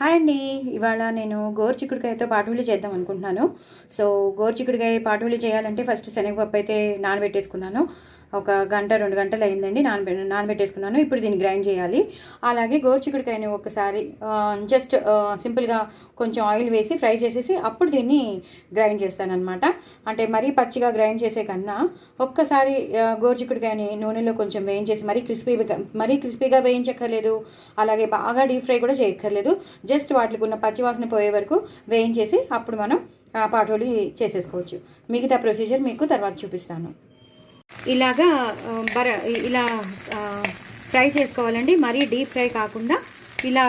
Hi అండి. ఇవాళ నేను గోరుచిక్కుడుకాయతో పాటువులు చేద్దాం అనుకుంటున్నాను. సో గోరుచిక్కుడుకాయ పాటువులు చేయాలంటే ఫస్ట్ శనగపప్పు అయితే నానబెట్టేసుకున్నాను. ఒక గంట 2 గంటలు అయిందండి నానబెట్టేసుకున్నాను. ఇప్పుడు దీన్ని గ్రైండ్ చేయాలి. అలాగే గోరుచిక్కుడుకాయని ఒకసారి జస్ట్ సింపుల్గా కొంచెం ఆయిల్ వేసి ఫ్రై చేసేసి అప్పుడు దీన్ని గ్రైండ్ చేస్తానన్నమాట. అంటే మరీ పచ్చిగా గ్రైండ్ చేసే కన్నా ఒక్కసారి గోరుచిక్కుడుకాయని నూనెలో కొంచెం వేయించేసి మరీ క్రిస్పీగా వేయించక్కర్లేదు, అలాగే బాగా డీప్ ఫ్రై కూడా చేయక్కర్లేదు. జస్ట్ వాటికి ఉన్న పచ్చివాసన పోయే వరకు వేయించేసి అప్పుడు మనం పాటోలి చేసేసుకోవచ్చు. మిగతా ప్రొసీజర్ మీకు తర్వాత చూపిస్తాను. ఇలాగా ఇలా ఫ్రై చేసుకోవాలండి. మరీ డీప్ ఫ్రై కాకుండా ఇలా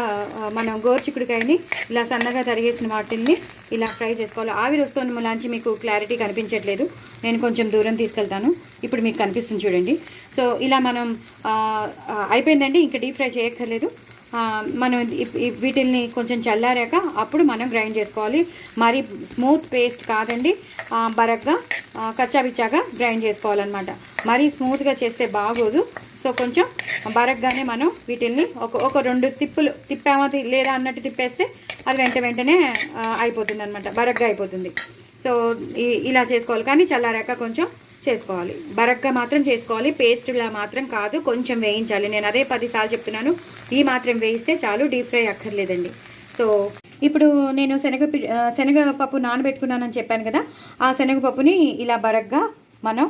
మనం గోరుచిక్కుడుకాయని ఇలా సన్నగా తరిగేసిన వాటిని ఇలా ఫ్రై చేసుకోవాలి. ఆవిరి వస్తున్న మూలాంచి మీకు క్లారిటీ కనిపించట్లేదు, నేను కొంచెం దూరం తీసుకెళ్తాను. ఇప్పుడు మీకు కనిపిస్తుంది చూడండి. సో ఇలా మనం అయిపోయిందండి, ఇంకా డీప్ ఫ్రై చేయక్కర్లేదు. మనం వీటిల్ని కొంచెం చల్లారాక అప్పుడు మనం గ్రైండ్ చేసుకోవాలి. మరి స్మూత్ పేస్ట్ కాదండి, బరగ్గా కచ్చాబిచ్చాగా గ్రైండ్ చేసుకోవాలన్నమాట. మరీ స్మూత్గా చేస్తే బాగోదు. సో కొంచెం బరగ్గానే మనం వీటిల్ని ఒక 2 తిప్పులు తిప్పామో లేదా అన్నట్టు తిప్పేస్తే అది వెంటనే అయిపోతుంది అనమాట, బరగ్గా అయిపోతుంది. సో ఇలా చేసుకోవాలి, కానీ చల్లారాక కొంచెం చేసుకోవాలి. బరగ్గా మాత్రం చేసుకోవాలి, పేస్ట్లా మాత్రం కాదు. కొంచెం వేయించాలి. నేను అదే 10 సార్లు చెప్తున్నాను, ఈ మాత్రం వేయిస్తే చాలు, డీప్ ఫ్రై అక్కర్లేదండి. సో ఇప్పుడు నేను శనగపప్పు నానబెట్టుకున్నానని చెప్పాను కదా, ఆ శనగపప్పుని ఇలా బరగ్గా మనం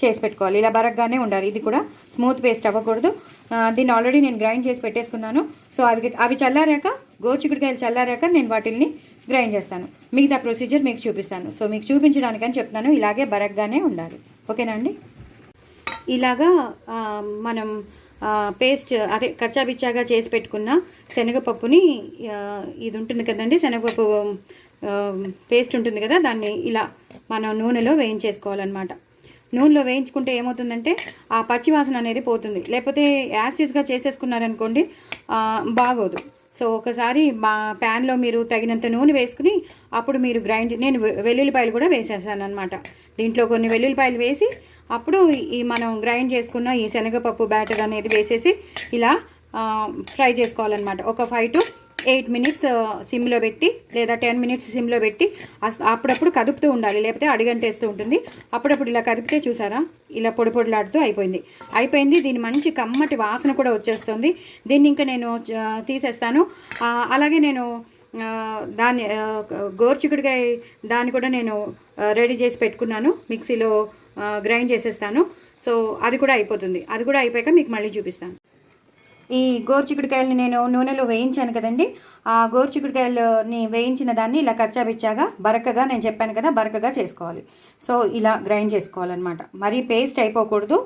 చేసి పెట్టుకోవాలి. ఇలా బరగ్గానే ఉండాలి. ఇది కూడా స్మూత్ పేస్ట్ అవ్వకూడదు. దీన్ని ఆల్రెడీ నేను గ్రైండ్ చేసి పెట్టేసుకున్నాను. సో అవి చల్లారాక, గోరుచిక్కుడుకాయలు చల్లారాక నేను వాటిల్ని గ్రైండ్ చేస్తాను. మిగతా ప్రొసీజర్ మీకు చూపిస్తాను. సో మీకు చూపించడానికని చెప్తున్నాను, ఇలాగే బరగ్గానే ఉండాలి. ఓకేనా అండి? ఇలాగా మనం పేస్ట్ అదే కచ్చాబిచ్చాగా చేసి పెట్టుకున్న శనగపప్పుని, ఇది ఉంటుంది కదండి శనగపప్పు పేస్ట్ ఉంటుంది కదా, దాన్ని ఇలా మనం నూనెలో వేయించేసుకోవాలన్నమాట. నూనెలో వేయించుకుంటే ఏమవుతుందంటే ఆ పచ్చివాసన అనేది పోతుంది. లేకపోతే యాసిడ్స్గా చేసేసుకున్నారనుకోండి బాగోదు. సో ఒకసారి ప్యాన్లో మీరు తగినంత నూనె వేసుకుని అప్పుడు మీరు నేను వెల్లుల్లిపాయలు కూడా వేసేసాను అనమాట. దీంట్లో కొన్ని వెల్లుల్లిపాయలు వేసి అప్పుడు మనం గ్రైండ్ చేసుకున్న ఈ శనగపప్పు బ్యాటర్ అనేది వేసేసి ఇలా ఫ్రై చేసుకోవాలన్నమాట. ఒక 5 to 8 minutes సిమ్లో పెట్టి లేదా 10 minutes సిమ్లో పెట్టి అప్పుడప్పుడు కదుపుతూ ఉండాలి, లేకపోతే అడిగంటేస్తూ ఉంటుంది. అప్పుడప్పుడు ఇలా కదిపితే చూసారా, ఇలా పొడిలాడుతూ అయిపోయింది. దీని మంచి కమ్మటి వాసన కూడా వచ్చేస్తుంది. దీన్ని ఇంకా నేను తీసేస్తాను. అలాగే నేను దాన్ని గోరుచిక్కుడుకాయ దాన్ని కూడా నేను రెడీ చేసి పెట్టుకున్నాను, మిక్సీలో గ్రైండ్ చేసేస్తాను. సో అది కూడా అయిపోతుంది. అది కూడా అయిపోయాక మీకు మళ్ళీ చూపిస్తాను. ఈ గోరుచిక్కుడుకాయలని నేను నూనెలో వేయించాను కదండి, ఆ గోరుచిక్కుడుకాయలని వేయించిన దాన్ని ఇలా కచ్చాబిచ్చాగా బరకగా, నేను చెప్పాను కదా, బరకగా చేసుకోవాలి. సో ఇలా గ్రైండ్ చేసుకోవాలన్నమాట. మరీ పేస్ట్ అయిపోకూడదు,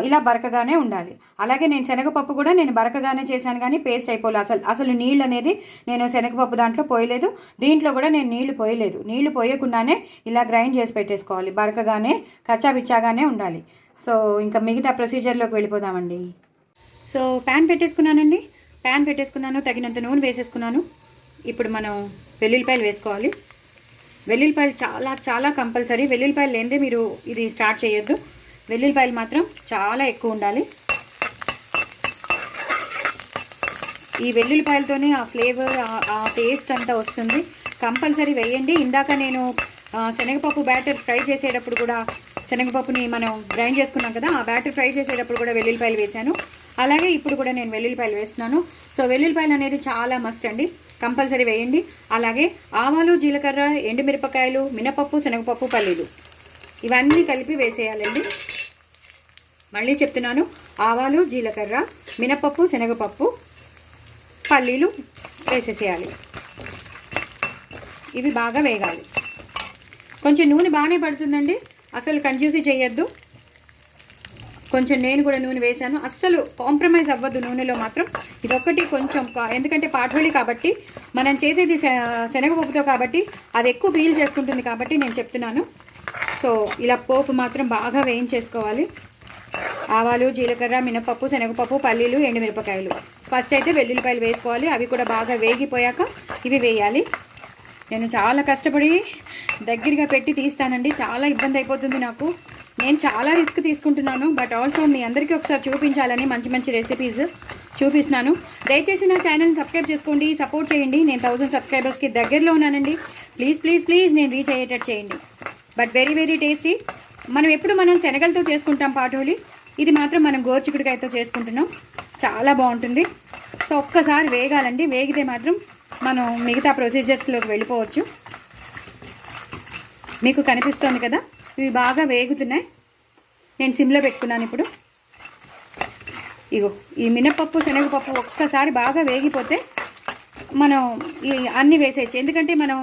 ఇలా బరకగానే ఉండాలి. అలాగే నేను శనగపప్పు కూడా నేను బరకగానే చేశాను, కానీ పేస్ట్ అయిపోలేదు. అసలు నీళ్ళు అనేది నేను శనగపప్పు దాంట్లో పోయలేదు, దీంట్లో కూడా నేను నీళ్లు పోయలేదు. నీళ్లు పోయకుండానే ఇలా గ్రైండ్ చేసి పెట్టేసుకోవాలి, బరకగానే కచ్చాబిచ్చాగానే ఉండాలి. సో ఇంకా మిగతా ప్రొసీజర్లోకి వెళ్ళిపోదామండి. సో ప్యాన్ పెట్టేసుకున్నాను, తగినంత నూనె వేసేసుకున్నాను. ఇప్పుడు మనం వెల్లుల్లిపాయలు వేసుకోవాలి. వెల్లుల్లిపాయలు చాలా చాలా కంపల్సరీ. వెల్లుల్లిపాయలు లేనిదే మీరు ఇది స్టార్ట్ చేయొద్దు. వెల్లుల్లిపాయలు మాత్రం చాలా ఎక్కువ ఉండాలి. ఈ వెల్లుల్లిపాయలతోనే ఆ ఫ్లేవర్, ఆ టేస్ట్ అంతా వస్తుంది. కంపల్సరీ వేయండి. ఇందాక నేను శనగపప్పు బ్యాటర్ ఫ్రై చేసేటప్పుడు కూడా, శనగపప్పుని మనం గ్రైండ్ చేసుకున్నాం కదా, ఆ బ్యాటర్ ఫ్రై చేసేటప్పుడు కూడా వెల్లుల్లిపాయలు వేశాను. అలాగే ఇప్పుడు కూడా నేను వెల్లుల్లిపాయలు వేస్తున్నాను. సో వెల్లుల్లిపాయలు అనేది చాలా మస్ట్ అండి, కంపల్సరీ వేయండి. అలాగే ఆవాలు, జీలకర్ర, ఎండుమిరపకాయలు, మినపప్పు, శనగపప్పు, పల్లీలు ఇవన్నీ కలిపి వేసేయాలండి. మళ్ళీ చెప్తున్నాను, ఆవాలు, జీలకర్ర, మినపప్పు, శనగపప్పు, పల్లీలు వేసేసేయాలి. ఇవి బాగా వేగాలి. కొంచెం నూనె బాగానే పడుతుందండి, అసలు కన్ఫ్యూజ్ చేయొద్దు. కొంచెం నేను కూడా నూనె వేశాను, అస్సలు కాంప్రమైజ్ అవ్వద్దు నూనెలో మాత్రం. ఇదొక్కటి కొంచెం, ఎందుకంటే పాటోలి కాబట్టి, మనం చేసేది శనగపప్పుతో కాబట్టి అది ఎక్కువ పీల్ చేసుకుంటుంది కాబట్టి నేను చెప్తున్నాను. సో ఇలా పోపు మాత్రం బాగా వేయించేసుకోవాలి. ఆవాలు, జీలకర్ర, మినపప్పు, శనగపప్పు, పల్లీలు, ఎండుమిరపకాయలు. ఫస్ట్ అయితే వెల్లుల్లిపాయలు వేసుకోవాలి. అవి కూడా బాగా వేగిపోయాక ఇవి వేయాలి. నేను చాలా కష్టపడి దగ్గరగా పెట్టి తీస్తానండి, చాలా ఇబ్బంది అయిపోతుంది నాకు. నేను చాలా రిస్క్ తీసుకుంటున్నాను, బట్ ఆల్సో మీ అందరికీ ఒకసారి చూపించాలని మంచి రెసిపీస్. చూపిస్తున్నాను. దయచేసి నా ఛానల్ని సబ్స్క్రైబ్ చేసుకోండి, సపోర్ట్ చేయండి. నేను 1000 సబ్స్క్రైబర్స్కి దగ్గరలో ఉన్నానండి. ప్లీజ్ ప్లీజ్ ప్లీజ్ నేను రీచ్ అయ్యేటట్టు చేయండి. But very very tasty. మనం శనగలతో చేసుకుంటాం పాటోలి, ఇది మాత్రం మనం గోరుచిక్కుడుకాయతో చేసుకుంటున్నాం. చాలా బాగుంటుంది. సో ఒక్కసారి వేగాలండి, వేగితే మాత్రం మనం మిగతా ప్రొసీజర్స్లోకి వెళ్ళిపోవచ్చు. మీకు కనిపిస్తోంది కదా, ఇవి బాగా వేగుతున్నాయి. నేను సిమ్లో పెట్టుకున్నాను. ఇప్పుడు ఇగో ఈ మినపప్పు శనగపప్పు ఒక్కసారి బాగా వేగిపోతే మనం ఈ అన్నీ వేసేయచ్చు. ఎందుకంటే మనం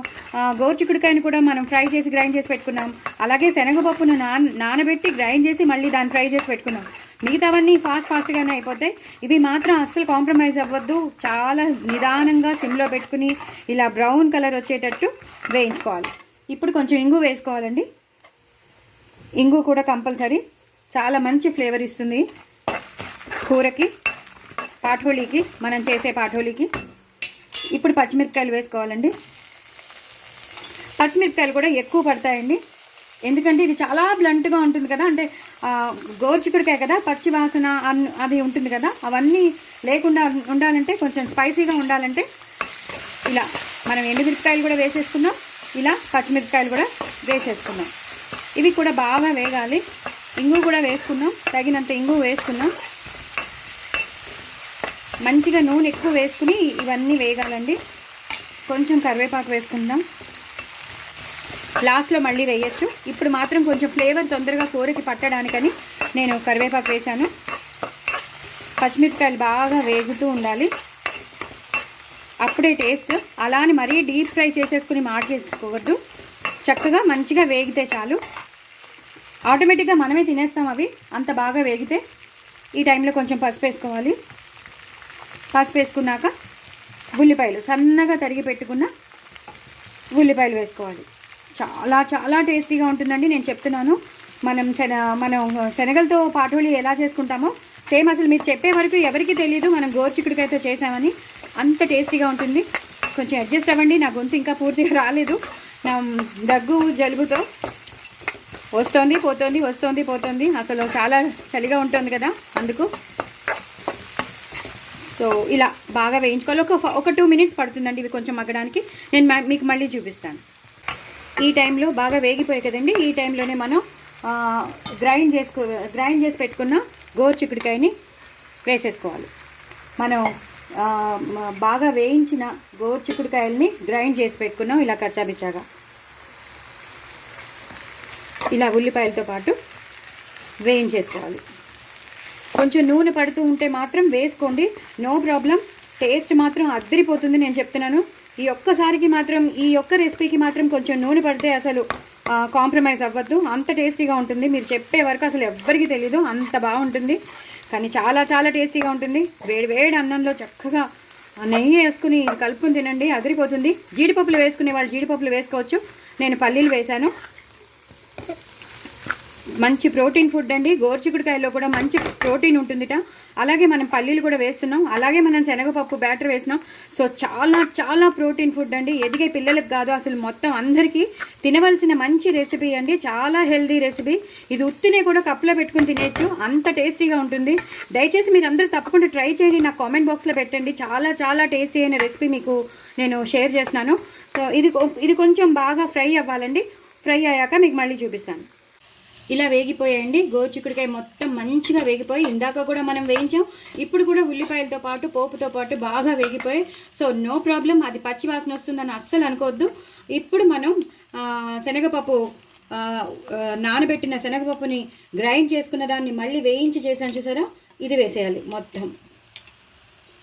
గోరుచిక్కుడుకాయని కూడా మనం ఫ్రై చేసి గ్రైండ్ చేసి పెట్టుకున్నాం. అలాగే శనగపప్పును నానబెట్టి గ్రైండ్ చేసి మళ్ళీ దాన్ని ఫ్రై చేసి పెట్టుకున్నాం. మిగతావన్నీ ఫాస్ట్గానే అయిపోతాయి. ఇవి మాత్రం అస్సలు కాంప్రమైజ్ అవ్వద్దు. చాలా నిదానంగా సిమ్లో పెట్టుకుని ఇలా బ్రౌన్ కలర్ వచ్చేటట్టు వేయించుకోవాలి. ఇప్పుడు కొంచెం ఇంగు వేసుకోవాలండి. ఇంగు కూడా కంపల్సరీ, చాలా మంచి ఫ్లేవర్ ఇస్తుంది కూరకి, పాఠోలీకి, మనం చేసే పాఠోలీకి. ఇప్పుడు పచ్చిమిరపకాయలు వేసుకోవాలండి. పచ్చిమిరపకాయలు కూడా ఎక్కువ పడతాయండి, ఎందుకంటే ఇది చాలా బ్లంట్గా ఉంటుంది కదా. అంటే గోరుచిక్కుడుకాయ కదా, పచ్చి వాసన అది ఉంటుంది కదా, అవన్నీ లేకుండా ఉండాలంటే, కొంచెం స్పైసీగా ఉండాలంటే ఇలా మనం ఎండుమిరపకాయలు కూడా వేసేసుకున్నాం, ఇలా పచ్చిమిరపకాయలు కూడా వేసేసుకున్నాం. ఇవి కూడా బాగా వేగాలి. ఇంగు కూడా వేసుకున్నాం, తగినంత ఇంగు వేసుకున్నాం. మంచిగా నూనె ఎక్కువ వేసుకుని ఇవన్నీ వేగాలండి. కొంచెం కరివేపాకు వేసుకుందాం, లాస్ట్లో మళ్ళీ వేయచ్చు. ఇప్పుడు మాత్రం కొంచెం ఫ్లేవర్ తొందరగా కూరకి పట్టడానికని నేను కరివేపాకు వేసాను. పచ్చిమిరపకాయలు బాగా వేగుతూ ఉండాలి, అప్పుడే టేస్ట్. అలా అని మరీ డీప్ ఫ్రై చేసేసుకుని చేసుకోవద్దు. చక్కగా మంచిగా వేగితే చాలు. ఆటోమేటిక్గా మనమే తినేస్తాం అవి, అంత బాగా వేగితే. ఈ టైంలో కొంచెం పసుపు వేసుకోవాలి. పసుపు వేసుకున్నాక ఉల్లిపాయలు, సన్నగా తరిగి పెట్టుకున్న ఉల్లిపాయలు వేసుకోవాలి. చాలా చాలా టేస్టీగా ఉంటుందండి. నేను చెప్తున్నాను, మనం శనగలతో పాటోలి ఎలా చేసుకుంటామో సేమ్. అసలు మీరు చెప్పే వరకు ఎవరికి తెలియదు మనం గోరుచిక్కుడుకాయతో చేసామని. అంత టేస్టీగా ఉంటుంది. కొంచెం అడ్జస్ట్ అవ్వండి, నా గొంతు ఇంకా పూర్తిగా రాలేదు. నా దగ్గు జలుబుతో వస్తోంది పోతుంది, వస్తోంది పోతుంది. అసలు చాలా చలిగా ఉంటుంది కదా, అందుకు. సో ఇలా బాగా వేయించుకోవాలి. ఒక 2 మినిట్స్ పడుతుందండి ఇవి కొంచెం మగ్గడానికి. నేను మీకు మళ్ళీ చూపిస్తాను. ఈ టైంలో బాగా వేగిపోయాయి కదండి, ఈ టైంలోనే మనం గ్రైండ్ చేసి పెట్టుకున్న గోరుచిక్కుడుకాయని వేసేసుకోవాలి. మనం బాగా వేయించిన గోరుచిక్కుడుకాయలని గ్రైండ్ చేసి పెట్టుకున్నాం, ఇలా కచ్చాబిచ్చాగా. ఇలా ఉల్లిపాయలతో పాటు వేయించేసుకోవాలి. కొంచెం నూనె పడుతూ ఉంటే మాత్రం వేసుకోండి, నో ప్రాబ్లం. టేస్ట్ మాత్రం అద్దరిపోతుంది, నేను చెప్తున్నాను. ఈ ఒక్కసారికి మాత్రం, ఈ ఒక్క రెసిపీకి మాత్రం కొంచెం నూనె పడితే అసలు కాంప్రమైజ్ అవ్వద్దు. అంత టేస్టీగా ఉంటుంది. మీరు చెప్పే వరకు అసలు ఎవ్వరికీ తెలీదు, అంత బాగుంటుంది. కానీ చాలా చాలా టేస్టీగా ఉంటుంది. వేడి అన్నంలో చక్కగా నెయ్యి వేసుకుని కలుపుకుని తినండి, అదిరిపోతుంది. జీడిపప్పులు వేసుకునే వాళ్ళు జీడిపప్పులు వేసుకోవచ్చు. నేను పల్లీలు వేశాను. మంచి ప్రోటీన్ ఫుడ్ అండి. గోరుచిక్కుడుకాయలో కూడా మంచి ప్రోటీన్ ఉంటుందిట. అలాగే మనం పల్లీలు కూడా వేస్తున్నాం, అలాగే మనం శనగపప్పు బ్యాటర్ వేస్తున్నాం. సో చాలా చాలా ప్రోటీన్ ఫుడ్ అండి. ఎదిగే పిల్లలకు కాదు, అసలు మొత్తం అందరికీ తినవలసిన మంచి రెసిపీ అండి. చాలా హెల్దీ రెసిపీ. ఇది ఉత్తినే కూడా కప్పులో పెట్టుకుని తినేయచ్చు, అంత టేస్టీగా ఉంటుంది. దయచేసి మీరు అందరూ తప్పకుండా ట్రై చేయండి, నాకు కామెంట్ బాక్స్లో పెట్టండి. చాలా చాలా టేస్టీ అయిన రెసిపీ మీకు నేను షేర్ చేస్తున్నాను. సో ఇది కొంచెం బాగా ఫ్రై అవ్వాలండి. ఫ్రై అయ్యాక మీకు మళ్ళీ చూపిస్తాను. ఇలా వేగిపోయాయండి. గోరుచిక్కుడుకాయ మొత్తం మంచిగా వేగిపోయి, ఇందాక కూడా మనం వేయించాం, ఇప్పుడు కూడా ఉల్లిపాయలతో పాటు పోపుతో పాటు బాగా వేగిపోయాయి. సో నో ప్రాబ్లం, అది పచ్చి వాసన వస్తుందని అస్సలు అనుకోవద్దు. ఇప్పుడు మనం శనగపప్పు, నానబెట్టిన శనగపప్పుని గ్రైండ్ చేసుకున్న దాన్ని మళ్ళీ వేయించి చేసాను చూసారా, ఇది వేసేయాలి మొత్తం.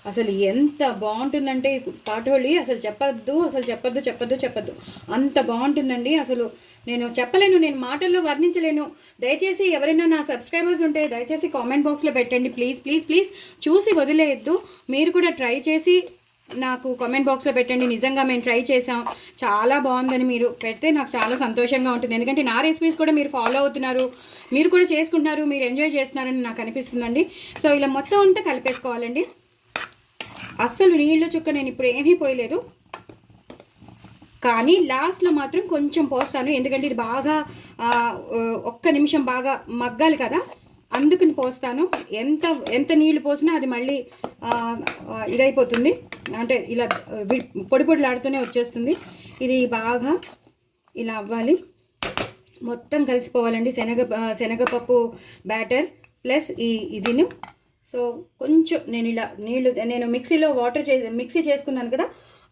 అసలు ఎంత బాగుంటుందంటే పాటోలి, అసలు చెప్పొద్దు, అంత బాగుంటుందండి. అసలు నేను చెప్పలేను, నేను మాటల్లో వర్ణించలేను. దయచేసి ఎవరైనా నా సబ్స్క్రైబర్స్ ఉంటే దయచేసి కామెంట్ బాక్స్లో పెట్టండి, ప్లీజ్ ప్లీజ్ ప్లీజ్. చూసి వదిలేయద్దు, మీరు కూడా ట్రై చేసి నాకు కామెంట్ బాక్స్లో పెట్టండి. నిజంగా మేము ట్రై చేసాం, చాలా బాగుందని మీరు పెడితే నాకు చాలా సంతోషంగా ఉంటుంది. ఎందుకంటే నా రెసిపీస్ కూడా మీరు ఫాలో అవుతున్నారు, మీరు కూడా చేసుకుంటున్నారు, మీరు ఎంజాయ్ చేస్తున్నారని నాకు అనిపిస్తుందండి. సో ఇలా మొత్తం అంతా కలిపేసుకోవాలండి. అస్సలు నీళ్ళ చుక్క నేను ఇప్పుడు ఏమీ పోయలేదు, కానీ లాస్ట్లో మాత్రం కొంచెం పోస్తాను. ఎందుకంటే ఇది బాగా 1 నిమిషం బాగా మగ్గాలి కదా, అందుకని పోస్తాను. ఎంత ఎంత నీళ్ళు పోసినా అది మళ్ళీ ఇదైపోతుంది, అంటే ఇలా పొడి పొడిలాడుతూనే వచ్చేస్తుంది. ఇది బాగా ఇలా అవ్వాలి, మొత్తం కలిసిపోవాలండి శనగపప్పు బ్యాటర్ ప్లస్ ఇదిను. సో కొంచెం నేను ఇలా నేను మిక్సీలో మిక్సీ చేసుకున్నాను కదా,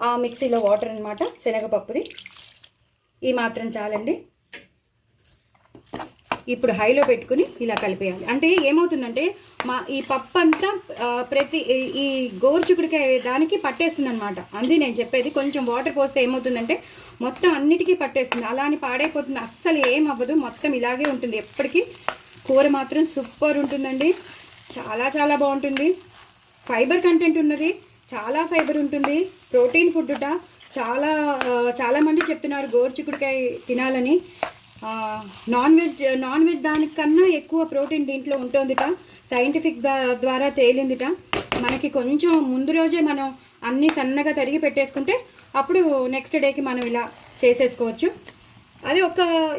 ఆ మిక్సీలో వాటర్ అనమాట శనగపప్పుది. ఈ మాత్రం చాలండి. ఇప్పుడు హైలో పెట్టుకుని ఇలా కలిపేయాలి. అంటే ఏమవుతుందంటే ఈ పప్పు అంతా ప్రతి ఈ గోరుచిక్కుడుకాయ దానికి పట్టేస్తుంది అనమాట. అంది నేను చెప్పేది. కొంచెం వాటర్ పోస్తే ఏమవుతుందంటే మొత్తం అన్నిటికీ పట్టేస్తుంది. అలా అని పాడైపోతుంది, అస్సలు ఏం అవ్వదు, మొత్తం ఇలాగే ఉంటుంది ఎప్పటికీ. కూర మాత్రం సూపర్ ఉంటుందండి, చాలా చాలా బాగుంటుంది. ఫైబర్ కంటెంట్ ఉన్నది, చాలా ఫైబర్ ఉంటుంది, ప్రోటీన్ ఫుడ్డుట. చాలామంది చెప్తున్నారు గోరుచిక్కుడుకాయ తినాలని. నాన్ వెజ్ దానికన్నా ఎక్కువ ప్రోటీన్ దీంట్లో ఉంటుందిట, సైంటిఫిక్ ద్వారా తేలిందిట. మనకి కొంచెం ముందు రోజే మనం అన్నీ సన్నగా తరిగి పెట్టేసుకుంటే అప్పుడు నెక్స్ట్ డేకి మనం ఇలా చేసేసుకోవచ్చు. అది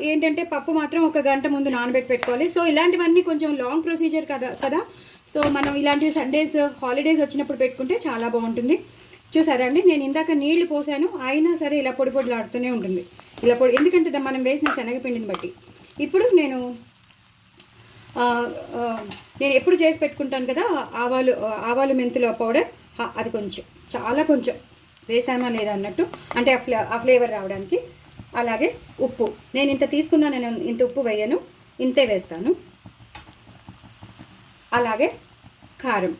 ఏంటంటే పప్పు మాత్రం 1 గంట ముందు నానబెట్టి పెట్టుకోవాలి. సో ఇలాంటివన్నీ కొంచెం లాంగ్ ప్రొసీజర్ కదా. సో మనం ఇలాంటివి సండేస్ హాలిడేస్ వచ్చినప్పుడు పెట్టుకుంటే చాలా బాగుంటుంది. చూసారా అండి, నేను ఇందాక నీళ్లు పోసాను, అయినా సరే ఇలా పొడి పొడిలాడుతూనే ఉంటుంది. ఇలా ఎందుకంటే మనం వేసిన శనగపిండిని బట్టి. ఇప్పుడు నేను ఎప్పుడు చేసి పెట్టుకుంటాను కదా ఆవాలు మెంతుల పౌడర్, అది చాలా కొంచెం వేసామా లేదా అన్నట్టు, అంటే ఆ ఫ్లేవర్ రావడానికి. అలాగే ఉప్పు, నేను ఇంత తీసుకున్నా, నేను ఇంత ఉప్పు వేయను, ఇంతే వేస్తాను. అలాగే కారం,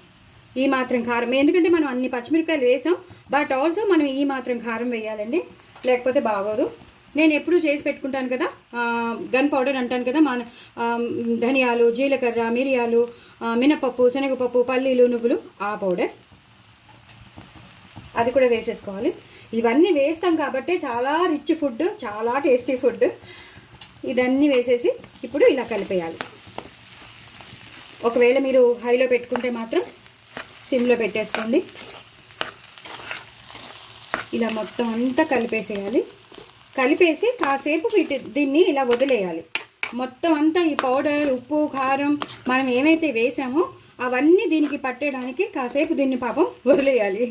ఈ మాత్రం కారం, ఎందుకంటే మనం అన్ని పచ్చిమిరపకాయలు వేసాం, బట్ ఆల్సో మనం ఈ మాత్రం కారం వేయాలండి, లేకపోతే బాగోదు. నేను ఎప్పుడు చేసి పెట్టుకుంటాను కదా గన్ పౌడర్ అంటాను కదా, మన ధనియాలు, జీలకర్ర, మిరియాలు, మినపప్పు, శనగపప్పు, పల్లీలు, నువ్వులు, ఆ పౌడర్ అది కూడా వేసేసుకోవాలి. ఇవన్నీ వేస్తాం కాబట్టి చాలా రిచ్ ఫుడ్, చాలా టేస్టీ ఫుడ్. ఇదన్నీ వేసేసి ఇప్పుడు ఇలా కలిపేయాలి. ఒకవేళ మీరు హైలో పెట్టుకుంటే మాత్రం సిమ్లో పెట్టేసుకోండి. ఇలా మొత్తం అంతా కలిపేసేయాలి. కలిపేసి కాసేపు దీన్ని ఇలా వదిలేయాలి. మొత్తం అంతా ఈ పౌడర్, ఉప్పు, కారం మనం ఏమైతే వేసామో అవన్నీ దీనికి పట్టడానికి కాసేపు దీన్ని పాపం వదిలేయాలి.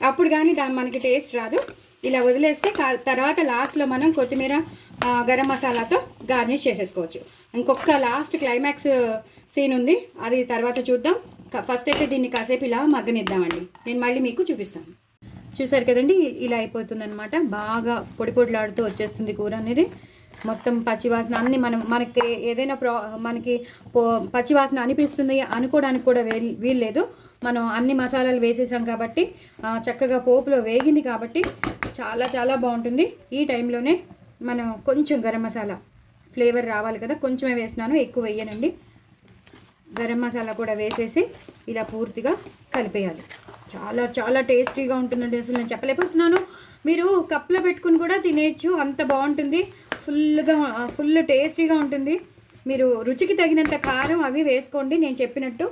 అప్పుడు కానీ మనకి టేస్ట్ రాదు. ఇలా వదిలేస్తే తర్వాత లాస్ట్లో మనం కొత్తిమీర, గరం మసాలాతో గార్నిష్ చేసేసుకోవచ్చు. ఇంకొక లాస్ట్ క్లైమాక్స్ సీన్ ఉంది, అది తర్వాత చూద్దాం. ఫస్ట్ అయితే దీన్ని కాసేపు ఇలా మగ్గనిద్దామండి. నేను మళ్ళీ మీకు చూపిస్తాను. చూసారు కదండి, ఇలా అయిపోతుందన్నమాట. బాగా పొడి పొడిలాడుతూ వచ్చేస్తుంది కూర అనేది. మొత్తం పచ్చివాసన అన్నీ మనకి ఏదైనా మనకి పచ్చివాసన అనిపిస్తుంది అనుకోవడానికి కూడా వీల్లేదు. మనం అన్ని మసాలాలు వేసేసాం కాబట్టి, చక్కగా పోపులో వేగింది కాబట్టి చాలా చాలా బాగుంటుంది. ఈ టైంలోనే మనం కొంచెం గరం మసాలా ఫ్లేవర్ రావాలి కదా, కొంచెమే వేస్తున్నాను, ఎక్కువ వేయనండి. గరం మసాలా కూడా వేసేసి ఇలా పూర్తిగా కలిపేయాలి. చాలా చాలా టేస్టీగా ఉంటుందండి, అసలు నేను చెప్పలేకపోతున్నాను. మీరు కప్లో పెట్టుకుని కూడా తినేయచ్చు, అంత బాగుంటుంది. ఫుల్ టేస్టీగా ఉంటుంది. మీరు రుచికి తగినంత కారం అవి వేసుకోండి నేను చెప్పినట్టు,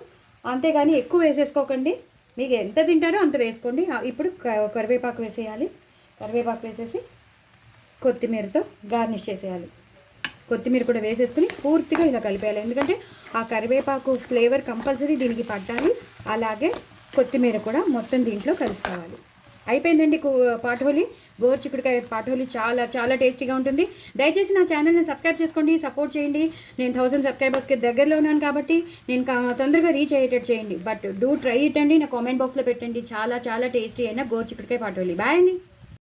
అంతేగాని ఎక్కువ వేసేసుకోకండి. మీకు ఎంత తింటారో అంత వేసుకోండి. ఇప్పుడు కరివేపాకు వేసేయాలి. కరివేపాకు వేసేసి కొత్తిమీరతో గార్నిష్ చేసేయాలి. కొత్తిమీర కూడా వేసేసుకుని పూర్తిగా ఇలా కలిపేయాలి, ఎందుకంటే ఆ కరివేపాకు ఫ్లేవర్ కంపల్సరీ దీనికి పట్టాలి. అలాగే కొత్తిమీర కూడా మొత్తం దీంట్లో కలుసుకోవాలి. అయిపోయిందండి పాటోలి, గోరుచిక్కుడుకాయ పాటోలి. చాలా చాలా టేస్టీగా ఉంటుంది. దయచేసి నా ఛానల్ని సబ్స్క్రైబ్ చేసుకోండి, సపోర్ట్ చేయండి. నేను 1000 సబ్స్క్రైబర్స్కి దగ్గరలో ఉన్నాను కాబట్టి నేను తొందరగా రీచ్ అయ్యేటట్టు చేయండి. బట్ డూ ట్రై ఇట్ అండి. నా కామెంట్ బాక్స్లో పెట్టండి. చాలా చాలా టేస్టీ అయిన గోరుచిక్కుడుకాయ పాటోలి. బాయ్ అండి.